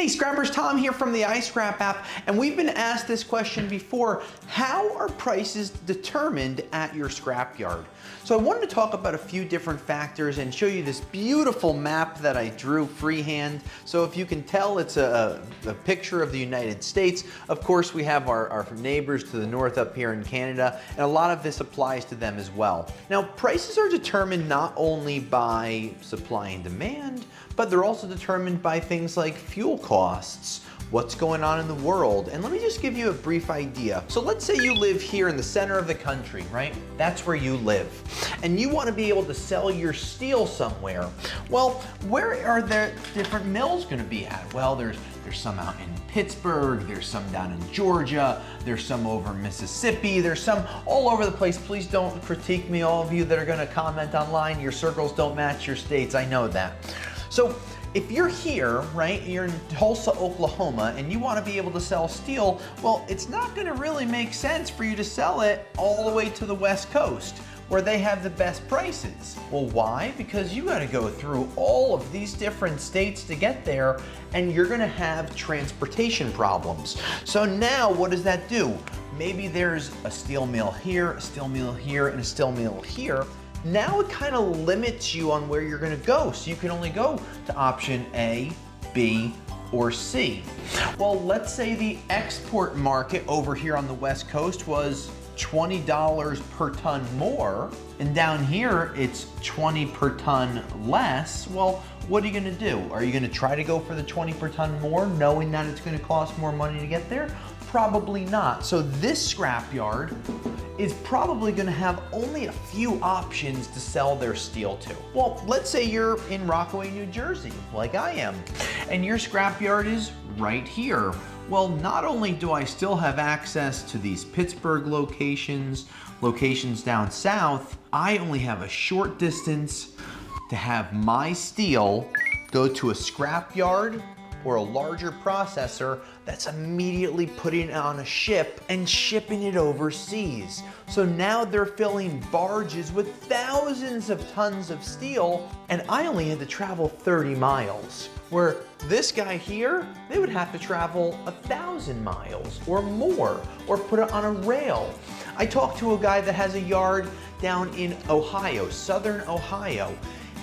Hey Scrappers, Tom here from the iScrap app, and we've been asked this question before: how are prices determined at your scrapyard? So I wanted to talk about a few different factors and show you this beautiful map that I drew freehand. So if you can tell, it's a picture of the United States. Of course, we have our neighbors to the north up here in Canada, and a lot of this applies to them as well. Now, prices are determined not only by supply and demand, but they're also determined by things like fuel costs, what's going on in the world. And let me just give you a brief idea. So let's say you live here in the center of the country, right? That's where you live. And you want to be able to sell your steel somewhere. Well, where are the different mills going to be at? Well, there's some out in Pittsburgh, there's some down in Georgia, there's some over in Mississippi, there's some all over the place. Please don't critique me, all of you that are going to comment online. Your circles don't match your states, I know that. So if you're here, right, you're in Tulsa, Oklahoma, and you want to be able to sell steel, well, it's not going to really make sense for you to sell it all the way to the West Coast, where they have the best prices. Well, why? Because you got to go through all of these different states to get there, and you're going to have transportation problems. So now what does that do? Maybe there's a steel mill here, a steel mill here, and a steel mill here. Now it kind of limits you on where you're going to go. So you can only go to option A, B, or C. Well, let's say the export market over here on the West Coast was $20 per ton more, and down here it's 20 per ton less. Well, what are you going to do? Are you going to try to go for the 20 per ton more, knowing that it's going to cost more money to get there? Probably not. So this scrapyard is probably going to have only a few options to sell their steel to. Well, let's say you're in Rockaway, New Jersey, like I am, and your scrapyard is right here. Well, not only do I still have access to these Pittsburgh locations down south, I only have a short distance to have my steel go to a scrapyard or a larger processor that's immediately putting it on a ship and shipping it overseas. So now they're filling barges with thousands of tons of steel, and I only had to travel 30 miles. Where this guy here, they would have to travel 1,000 miles or more, or put it on a rail. I talked to a guy that has a yard down in Ohio, southern Ohio.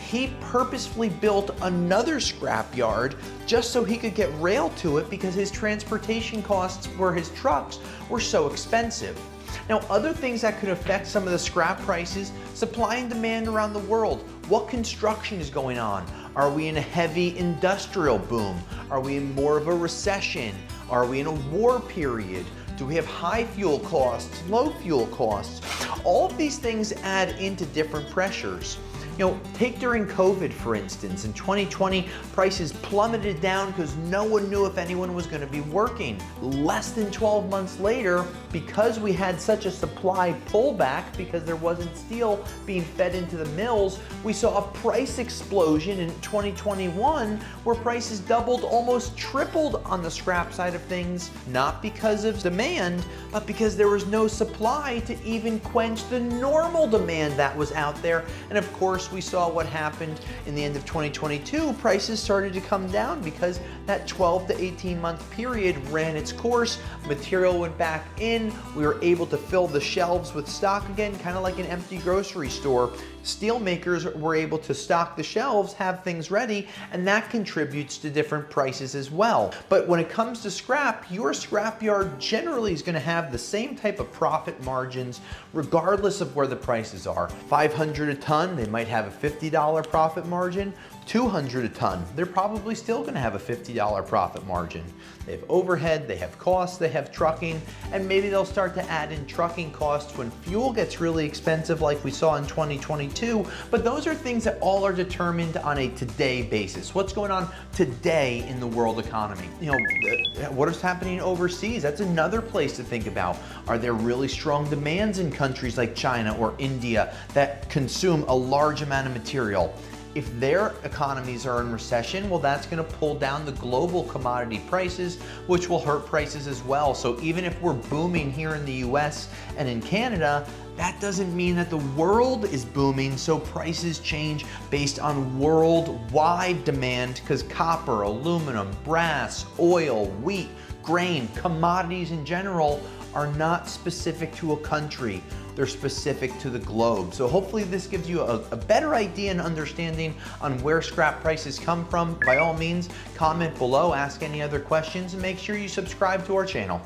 He purposefully built another scrapyard just so he could get rail to it because his transportation costs for his trucks were so expensive. Now, other things that could affect some of the scrap prices: supply and demand around the world. What construction is going on? Are we in a heavy industrial boom? Are we in more of a recession? Are we in a war period? Do we have high fuel costs, low fuel costs? All of these things add into different pressures. You know, take during COVID, for instance. In 2020, prices plummeted down because no one knew if anyone was going to be working. Less than 12 months later, because we had such a supply pullback, because there wasn't steel being fed into the mills, we saw a price explosion in 2021 where prices doubled, almost tripled on the scrap side of things, not because of demand, but because there was no supply to even quench the normal demand that was out there. And of course, we saw what happened in the end of 2022. Prices started to come down because that 12 to 18 month period ran its course. Material went back in. We were able to fill the shelves with stock again, kind of like an empty grocery store. Steel makers were able to stock the shelves, have things ready, and that contributes to different prices as well. But when it comes to scrap, your scrapyard generally is going to have the same type of profit margins regardless of where the prices are. 500 a ton, they might have a $50 profit margin. 200 a ton, they're probably still going to have a $50 profit margin. They have overhead, they have costs, they have trucking, and maybe they'll start to add in trucking costs when fuel gets really expensive like we saw in 2022. But those are things that all are determined on a today basis. What's going on today in the world economy? You know, what is happening overseas? That's another place to think about. Are there really strong demands in countries like China or India that consume a large amount of material? If their economies are in recession, well, that's going to pull down the global commodity prices, which will hurt prices as well. So even if we're booming here in the US and in Canada, that doesn't mean that the world is booming, so prices change based on worldwide demand, because copper, aluminum, brass, oil, wheat, grain, commodities in general are not specific to a country. They're specific to the globe. So hopefully this gives you a better idea and understanding on where scrap prices come from. By all means, comment below, ask any other questions, and make sure you subscribe to our channel.